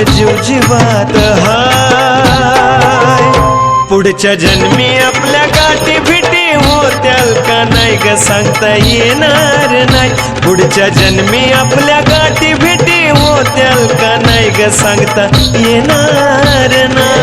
जीव जीवात हाय। पुढच्या जन्मी आपल्या गाठी भेटी होत्याल का नाही ग सांगता येणार नाही। पुढच्या जन्मी आपल्या गाठी भेटी होत्याल का नाही ग सांगता येणार नाही।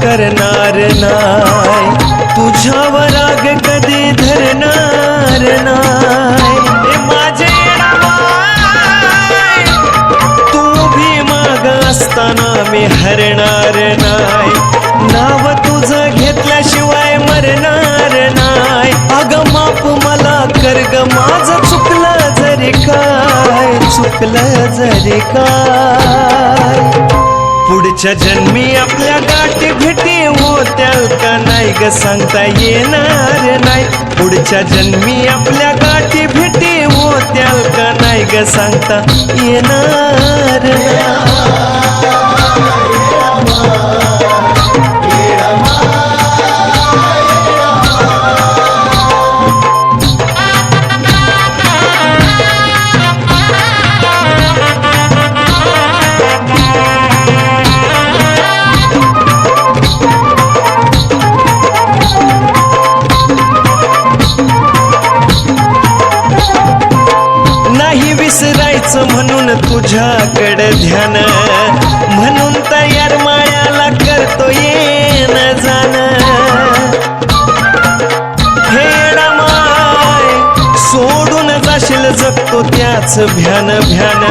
करणार नाही तुझ्यावर राग कधी धरणार नाही। माझे नावाय तू भी माग असताना मी हरणार नाही। नाव तुझं घेतल्याशिवाय मरणार नाही। अगं माफ मला कर ग माझं चुकलं जरी काय, चुकलं जरी काय। पुढच्या जन्मी आपल्या गाठी भेटी होत्याल का नाही ग सांगता येणार नाही। पुढच्या जन्मी आपल्या गाठी भेटी होत्याल का नाही ग सांगता येणार नाही। विसरायचं म्हणून तुझ्याकडे ध्यान, म्हणून तयार मायाला करतो येन जाण। हे रमाय सोडून जाशील जगतो त्याच भ्यान भ्यान।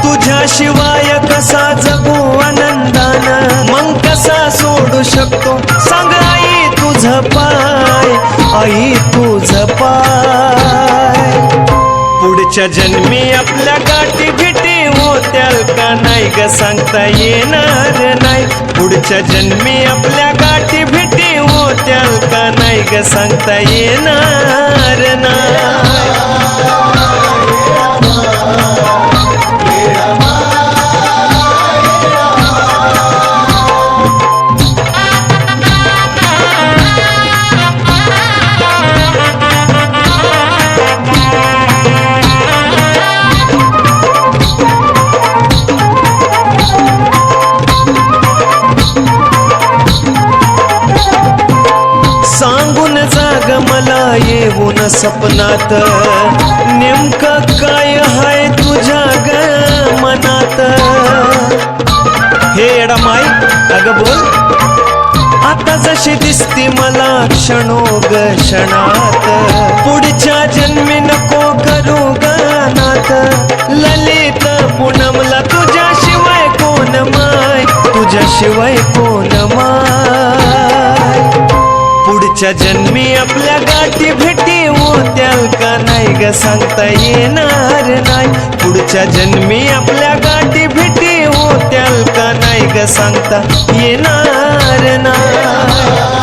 तुझ्याशिवाय कसा जगू आनंदान, मग कसा सोडू शकतो सांग आई तुझं पाय, आई तुझं पाय। पुढच्या जन्मी आपल्या गाठी भेटी होत्याल का नाही ग सांगता येणार नाही। पुढच्या जन्मी आपल्या गाठी भेटी होत्याल का नाही ग सांगता येणार नाही। सांगून जाग मला येऊन सपनात, नेमकं काय हाय तुझ्या ग मनात। हे रमाई अगं बोल आता जशी दिसती मला क्षणोग क्षणात। पुढच्या जन्मी नको करू गानात, ललित पूनमला तुझ्याशिवाय कोण माय, तुझ्याशिवाय कोण माय। पुढच्या जन्मी आपल्या गाठी भेटी होत्याल का नाही ग सांगता येणार नाही। पुढच्या जन्मी आपल्या गाठी भेटी होत्याल का नाही ग सांगता येणार नाही।